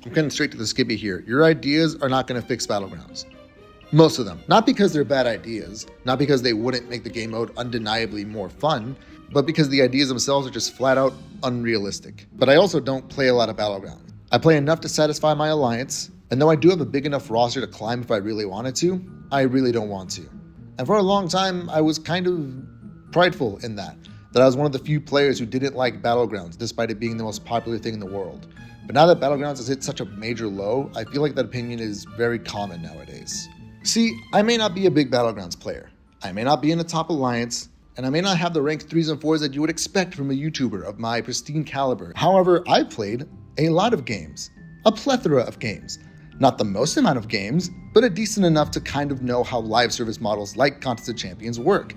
I'm getting straight to the skippy here. Your ideas are not going to fix Battlegrounds. Most of them. Not because they're bad ideas, not because they wouldn't make the game mode undeniably more fun, but because the ideas themselves are just flat out unrealistic. But I also don't play a lot of Battlegrounds. I play enough to satisfy my alliance, and though I do have a big enough roster to climb if I really wanted to, I really don't want to. And for a long time, I was kind of prideful in that I was one of the few players who didn't like Battlegrounds, despite it being the most popular thing in the world. But now that Battlegrounds has hit such a major low, I feel like that opinion is very common nowadays. See, I may not be a big Battlegrounds player. I may not be in the top alliance, and I may not have the ranked 3s and 4s that you would expect from a YouTuber of my pristine caliber. However, I've played a lot of games, a plethora of games. Not the most amount of games, but a decent enough to kind of know how live service models like Contest of Champions work.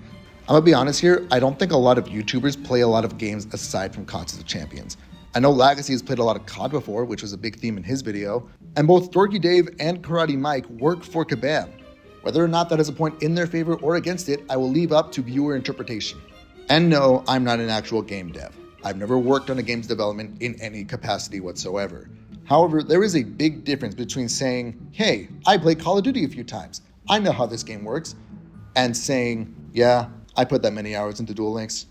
I'm gonna be honest here, I don't think a lot of YouTubers play a lot of games aside from Contest of Champions. I know Legacy has played a lot of COD before, which was a big theme in his video, and both Dorky Dave and Karate Mike work for Kabam. Whether or not that is a point in their favor or against it, I will leave up to viewer interpretation. And no, I'm not an actual game dev. I've never worked on a game's development in any capacity whatsoever. However, there is a big difference between saying, hey, I played Call of Duty a few times, I know how this game works, and saying, yeah, I put that many hours into Duel Links.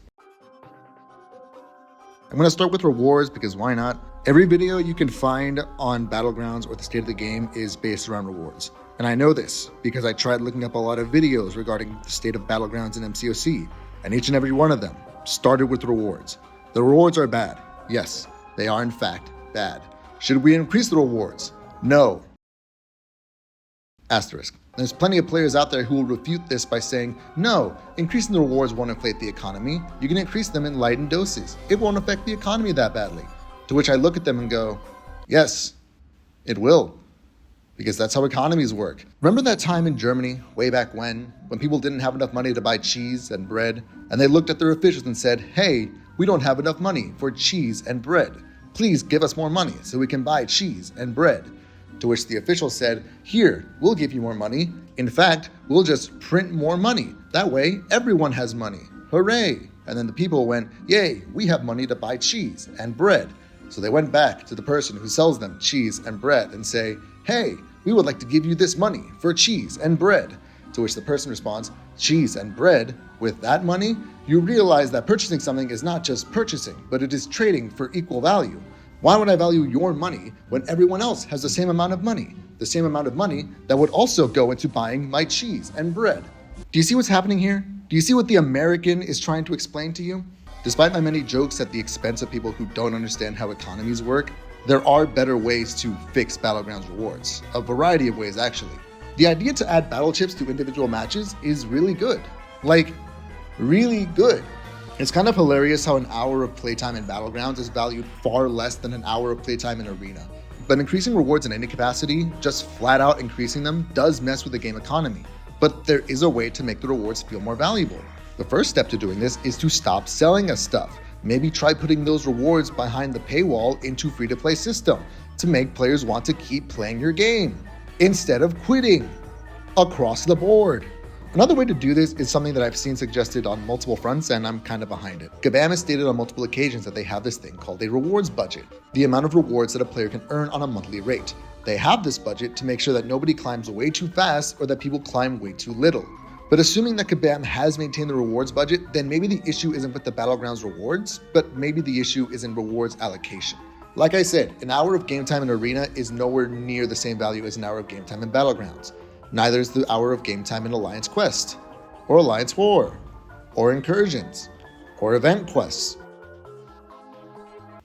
I'm going to start with rewards because why not? Every video you can find on Battlegrounds or the state of the game is based around rewards. And I know this because I tried looking up a lot of videos regarding the state of Battlegrounds in MCOC, and each and every one of them started with rewards. The rewards are bad. Yes, they are in fact bad. Should we increase the rewards? No. Asterisk. There's plenty of players out there who will refute this by saying, no, increasing the rewards won't inflate the economy. You can increase them in light doses. It won't affect the economy that badly. To which I look at them and go, yes, it will. Because that's how economies work. Remember that time in Germany, way back when people didn't have enough money to buy cheese and bread, and they looked at their officials and said, hey, we don't have enough money for cheese and bread. Please give us more money so we can buy cheese and bread. To which the official said, here, we'll give you more money. In fact, we'll just print more money. That way, everyone has money. Hooray! And then the people went, yay, we have money to buy cheese and bread. So they went back to the person who sells them cheese and bread and say, hey, we would like to give you this money for cheese and bread. To which the person responds, cheese and bread? With that money, you realize that purchasing something is not just purchasing, but it is trading for equal value. Why would I value your money when everyone else has the same amount of money? The same amount of money that would also go into buying my cheese and bread. Do you see what's happening here? Do you see what the American is trying to explain to you? Despite my many jokes at the expense of people who don't understand how economies work, there are better ways to fix Battlegrounds rewards. A variety of ways, actually. The idea to add battle chips to individual matches is really good. Like, really good. It's kind of hilarious how an hour of playtime in Battlegrounds is valued far less than an hour of playtime in Arena. But increasing rewards in any capacity, just flat out increasing them, does mess with the game economy. But there is a way to make the rewards feel more valuable. The first step to doing this is to stop selling us stuff. Maybe try putting those rewards behind the paywall into free-to-play system to make players want to keep playing your game instead of quitting across the board. Another way to do this is something that I've seen suggested on multiple fronts, and I'm kind of behind it. Kabam has stated on multiple occasions that they have this thing called a rewards budget, the amount of rewards that a player can earn on a monthly rate. They have this budget to make sure that nobody climbs way too fast or that people climb way too little. But assuming that Kabam has maintained the rewards budget, then maybe the issue isn't with the Battlegrounds rewards, but maybe the issue is in rewards allocation. Like I said, an hour of game time in Arena is nowhere near the same value as an hour of game time in Battlegrounds. Neither is the hour of game time in Alliance Quest, or Alliance War, or Incursions, or Event Quests.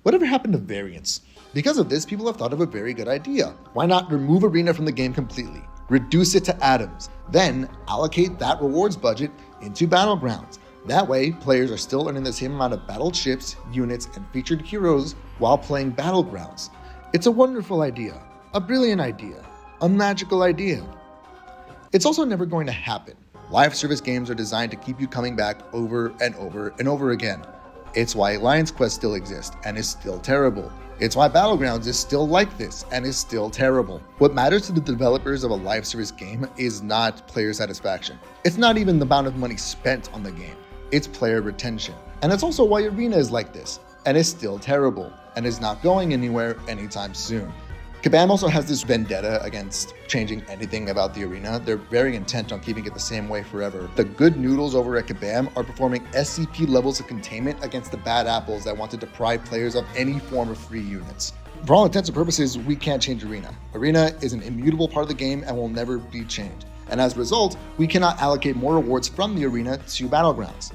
Whatever happened to variants? Because of this, people have thought of a very good idea. Why not remove Arena from the game completely? Reduce it to atoms, then allocate that rewards budget into Battlegrounds. That way, players are still earning the same amount of battle chips, units, and featured heroes while playing Battlegrounds. It's a wonderful idea, a brilliant idea, a magical idea. It's also never going to happen. Live service games are designed to keep you coming back over and over and over again. It's why Alliance Quest still exists and is still terrible. It's why Battlegrounds is still like this and is still terrible. What matters to the developers of a live service game is not player satisfaction. It's not even the amount of money spent on the game. It's player retention. And it's also why Arena is like this and is still terrible and is not going anywhere anytime soon. Kabam also has this vendetta against changing anything about the arena. They're very intent on keeping it the same way forever. The good noodles over at Kabam are performing SCP levels of containment against the bad apples that want to deprive players of any form of free units. For all intents and purposes, we can't change Arena. Arena is an immutable part of the game and will never be changed. And as a result, we cannot allocate more rewards from the Arena to Battlegrounds.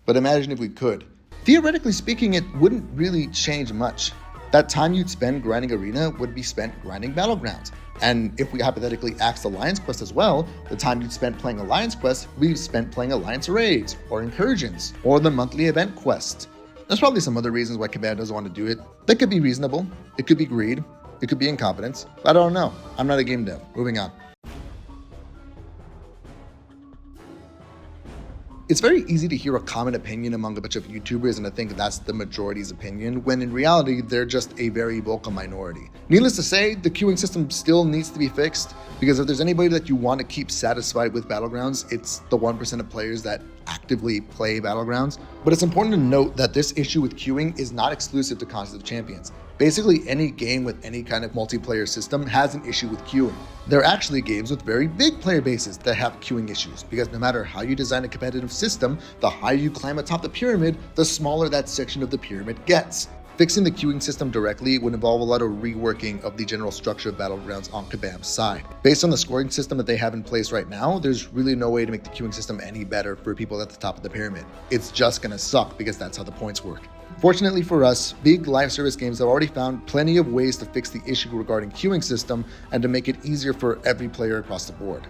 But imagine if we could. Theoretically speaking, it wouldn't really change much. That time you'd spend grinding Arena would be spent grinding Battlegrounds. And if we hypothetically axed Alliance Quest as well, the time you'd spend playing Alliance Quest would be spent playing Alliance Raids, or Incursions, or the monthly event quest. There's probably some other reasons why Kabam doesn't want to do it. That could be reasonable, it could be greed, it could be incompetence. I don't know. I'm not a game dev. Moving on. It's very easy to hear a common opinion among a bunch of YouTubers and to think that's the majority's opinion, when in reality, they're just a very vocal minority. Needless to say, the queuing system still needs to be fixed, because if there's anybody that you want to keep satisfied with Battlegrounds, it's the 1% of players that actively play Battlegrounds. But it's important to note that this issue with queuing is not exclusive to Contest of Champions. Basically, any game with any kind of multiplayer system has an issue with queuing. There are actually games with very big player bases that have queuing issues, because no matter how you design a competitive system, the higher you climb atop the pyramid, the smaller that section of the pyramid gets. Fixing the queuing system directly would involve a lot of reworking of the general structure of Battlegrounds on Kabam's side. Based on the scoring system that they have in place right now, there's really no way to make the queuing system any better for people at the top of the pyramid. It's just gonna suck because that's how the points work. Fortunately for us, big live service games have already found plenty of ways to fix the issue regarding queuing system and to make it easier for every player across the board.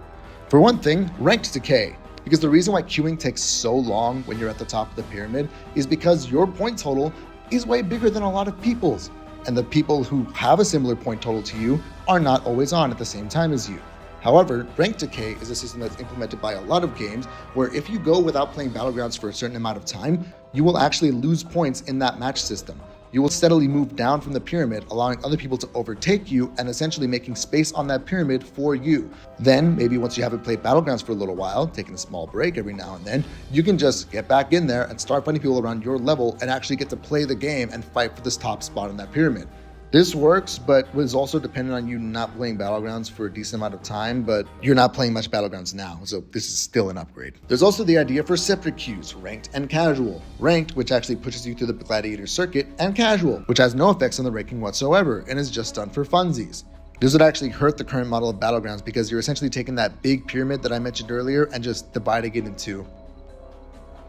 For one thing, ranked decay. Because the reason why queuing takes so long when you're at the top of the pyramid is because your point total is way bigger than a lot of people's, and the people who have a similar point total to you are not always on at the same time as you. However, rank decay is a system that's implemented by a lot of games where if you go without playing Battlegrounds for a certain amount of time, you will actually lose points in that match system. You will steadily move down from the pyramid, allowing other people to overtake you and essentially making space on that pyramid for you. Then, maybe once you haven't played Battlegrounds for a little while, taking a small break every now and then, you can just get back in there and start finding people around your level and actually get to play the game and fight for this top spot on that pyramid. This works, but was also dependent on you not playing Battlegrounds for a decent amount of time, but you're not playing much Battlegrounds now, so this is still an upgrade. There's also the idea for separate queues, ranked and casual. Ranked, which actually pushes you through the gladiator circuit, and casual, which has no effects on the ranking whatsoever, and is just done for funsies. This would actually hurt the current model of Battlegrounds because you're essentially taking that big pyramid that I mentioned earlier and just dividing it in two.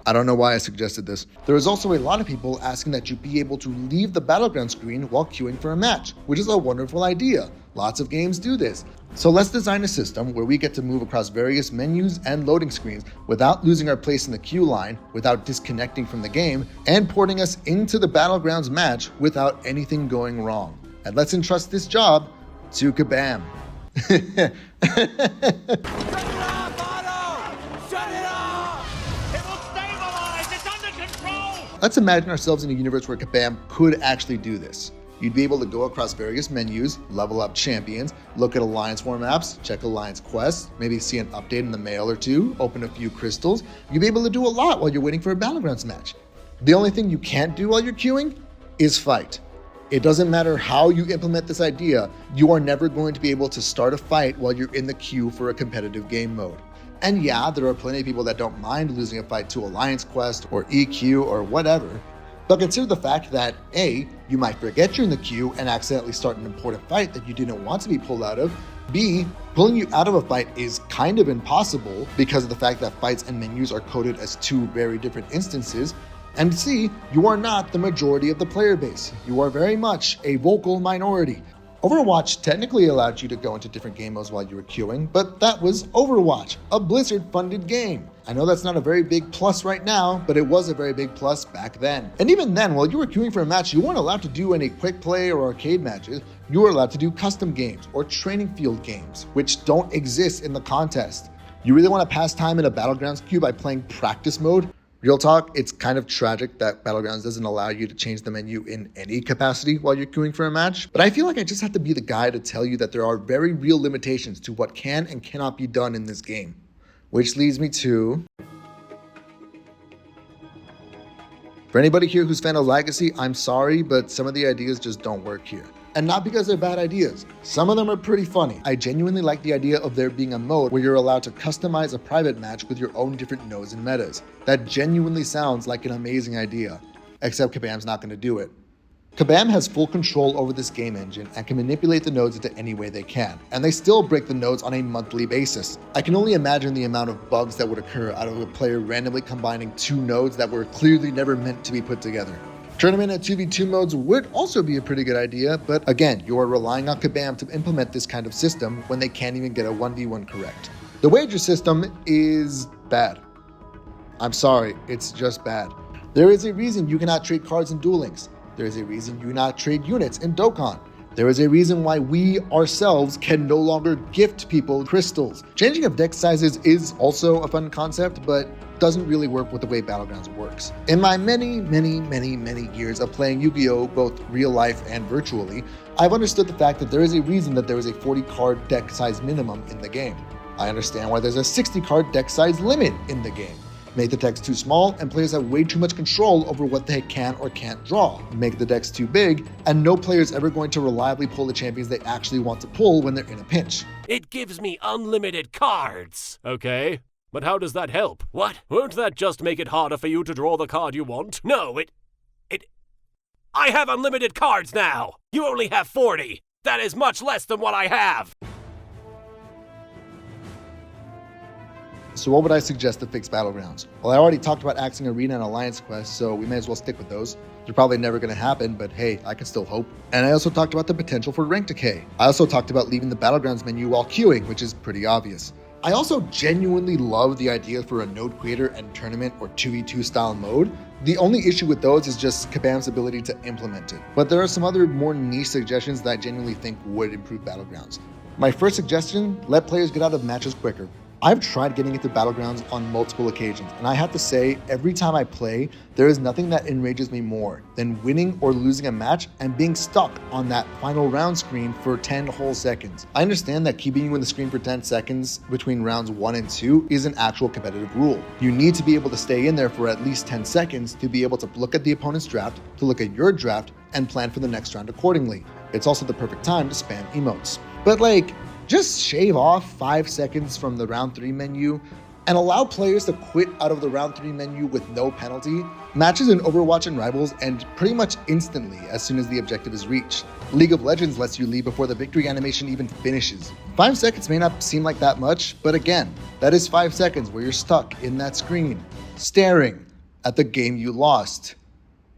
I don't know why I suggested this. There is also a lot of people asking that you be able to leave the battleground screen while queuing for a match, which is a wonderful idea. Lots of games do this. So let's design a system where we get to move across various menus and loading screens without losing our place in the queue line, without disconnecting from the game, and porting us into the Battlegrounds match without anything going wrong. And let's entrust this job to Kabam. Let's imagine ourselves in a universe where Kabam could actually do this. You'd be able to go across various menus, level up champions, look at Alliance War maps, check Alliance quests, maybe see an update in the mail or two, open a few crystals. You'd be able to do a lot while you're waiting for a Battlegrounds match. The only thing you can't do while you're queuing is fight. It doesn't matter how you implement this idea, you are never going to be able to start a fight while you're in the queue for a competitive game mode. And yeah, there are plenty of people that don't mind losing a fight to Alliance Quest or EQ or whatever, but consider the fact that A, you might forget you're in the queue and accidentally start an important fight that you didn't want to be pulled out of. B, pulling you out of a fight is kind of impossible because of the fact that fights and menus are coded as two very different instances. And C, you are not the majority of the player base. You are very much a vocal minority. Overwatch technically allowed you to go into different game modes while you were queuing, but that was Overwatch, a Blizzard-funded game. I know that's not a very big plus right now, but it was a very big plus back then. And even then, while you were queuing for a match, you weren't allowed to do any quick play or arcade matches. You were allowed to do custom games or training field games, which don't exist in the contest. You really want to pass time in a Battlegrounds queue by playing practice mode? Real talk, it's kind of tragic that Battlegrounds doesn't allow you to change the menu in any capacity while you're queuing for a match, but I feel like I just have to be the guy to tell you that there are very real limitations to what can and cannot be done in this game. Which leads me to For anybody here who's fan of Legacy, I'm sorry, but some of the ideas just don't work here. And not because they're bad ideas. Some of them are pretty funny. I genuinely like the idea of there being a mode where you're allowed to customize a private match with your own different nodes and metas. That genuinely sounds like an amazing idea, except Kabam's not going to do it. Kabam has full control over this game engine and can manipulate the nodes into any way they can, and they still break the nodes on a monthly basis. I can only imagine the amount of bugs that would occur out of a player randomly combining two nodes that were clearly never meant to be put together. Tournament and 2v2 modes would also be a pretty good idea, but again, you are relying on Kabam to implement this kind of system when they can't even get a 1v1 correct. The wager system is bad. I'm sorry, it's just bad. There is a reason you cannot trade cards in Duel Links. There is a reason you cannot trade units in Dokkan. There is a reason why we ourselves can no longer gift people crystals. Changing of deck sizes is also a fun concept, but doesn't really work with the way Battlegrounds works. In my many years of playing Yu-Gi-Oh! Both real life and virtually, I've understood the fact that there is a reason that there is a 40 card deck size minimum in the game. I understand why there's a 60 card deck size limit in the game. Make the decks too small and players have way too much control over what they can or can't draw. Make the decks too big and no player is ever going to reliably pull the champions they actually want to pull when they're in a pinch. It gives me unlimited cards. Okay, but how does that help? What? Won't that just make it harder for you to draw the card you want? No, I have unlimited cards now. You only have 40. That is much less than what I have. So what would I suggest to fix Battlegrounds? Well, I already talked about axing Arena and Alliance Quest, so we may as well stick with those. They're probably never going to happen, but hey, I can still hope. And I also talked about the potential for rank decay. I also talked about leaving the Battlegrounds menu while queuing, which is pretty obvious. I also genuinely love the idea for a node creator and tournament or 2v2 style mode. The only issue with those is just Kabam's ability to implement it. But there are some other more niche suggestions that I genuinely think would improve Battlegrounds. My first suggestion, let players get out of matches quicker. I've tried getting into Battlegrounds on multiple occasions, and I have to say, every time I play, there is nothing that enrages me more than winning or losing a match and being stuck on that final round screen for 10 whole seconds. I understand that keeping you in the screen for 10 seconds between rounds 1 and 2 is an actual competitive rule. You need to be able to stay in there for at least 10 seconds to be able to look at the opponent's draft, to look at your draft, and plan for the next round accordingly. It's also the perfect time to spam emotes. But just shave off 5 seconds from the round 3 menu and allow players to quit out of the round 3 menu with no penalty. Matches in Overwatch and Rivals end pretty much instantly as soon as the objective is reached. League of Legends lets you leave before the victory animation even finishes. 5 seconds may not seem like that much, but again, that is 5 seconds where you're stuck in that screen, staring at the game you lost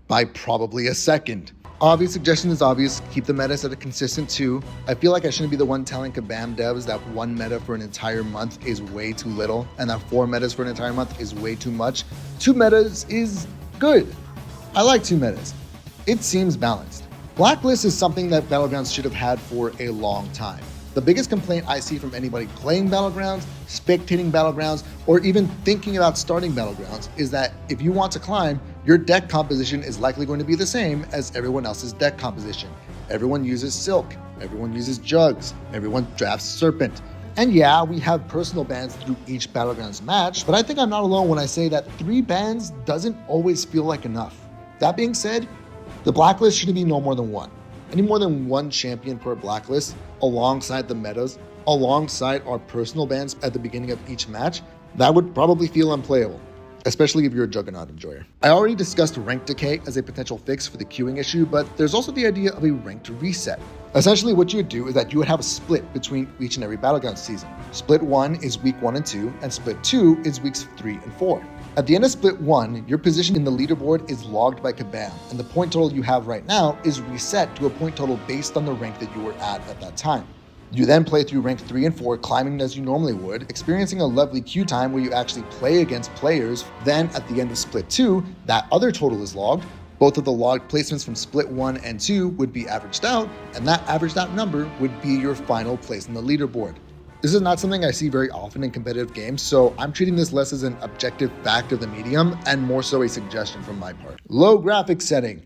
by probably a second. Obvious suggestion is obvious, keep the metas at a consistent 2. I feel like I shouldn't be the one telling Kabam devs that 1 meta for an entire month is way too little, and that 4 metas for an entire month is way too much. 2 metas is good. I like 2 metas. It seems balanced. Blacklist is something that Battlegrounds should have had for a long time. The biggest complaint I see from anybody playing Battlegrounds, spectating Battlegrounds, or even thinking about starting Battlegrounds is that if you want to climb, your deck composition is likely going to be the same as everyone else's deck composition. Everyone uses Silk, everyone uses Jugs, everyone drafts Serpent. And yeah, we have personal bans through each Battlegrounds match, but I think I'm not alone when I say that 3 bans doesn't always feel like enough. That being said, the blacklist should be no more than 1. Any more than 1 champion per blacklist, alongside the metas, alongside our personal bans at the beginning of each match, that would probably feel unplayable, especially if you're a Juggernaut enjoyer. I already discussed rank decay as a potential fix for the queuing issue, but there's also the idea of a ranked reset. Essentially what you would do is that you would have a split between each and every Battlegrounds season. Split 1 is week 1 and 2, and split 2 is weeks 3 and 4. At the end of split 1, your position in the leaderboard is logged by Kabam, and the point total you have right now is reset to a point total based on the rank that you were at that time. You then play through rank 3 and 4, climbing as you normally would, experiencing a lovely queue time where you actually play against players. Then at the end of split 2, that other total is logged. Both of the logged placements from split 1 and 2 would be averaged out, and that averaged out number would be your final place in the leaderboard. This is not something I see very often in competitive games, so I'm treating this less as an objective fact of the medium and more so a suggestion from my part. Low graphics setting.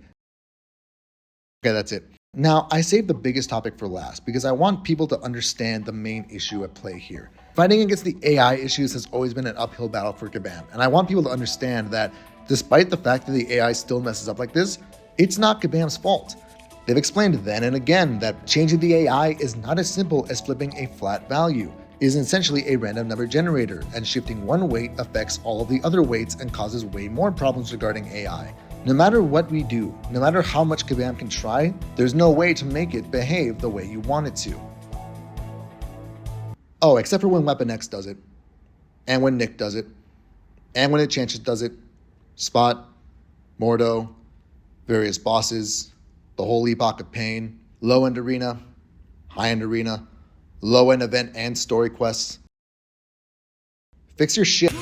Okay, that's it. Now, I saved the biggest topic for last because I want people to understand the main issue at play here. Fighting against the AI issues has always been an uphill battle for Kabam, and I want people to understand that Despite the fact that the AI still messes up like this, it's not Kabam's fault. They've explained then and again that changing the AI is not as simple as flipping a flat value. It is essentially a random number generator, and shifting one weight affects all of the other weights and causes way more problems regarding AI. No matter what we do, no matter how much Kabam can try, there's no way to make it behave the way you want it to. Oh, except for when Weapon X does it, and when Nick does it, and when Enchantress does it, Spot, Mordo, various bosses, the whole Epoch of Pain, low-end arena, high-end arena, low-end event and story quests. Fix your shit.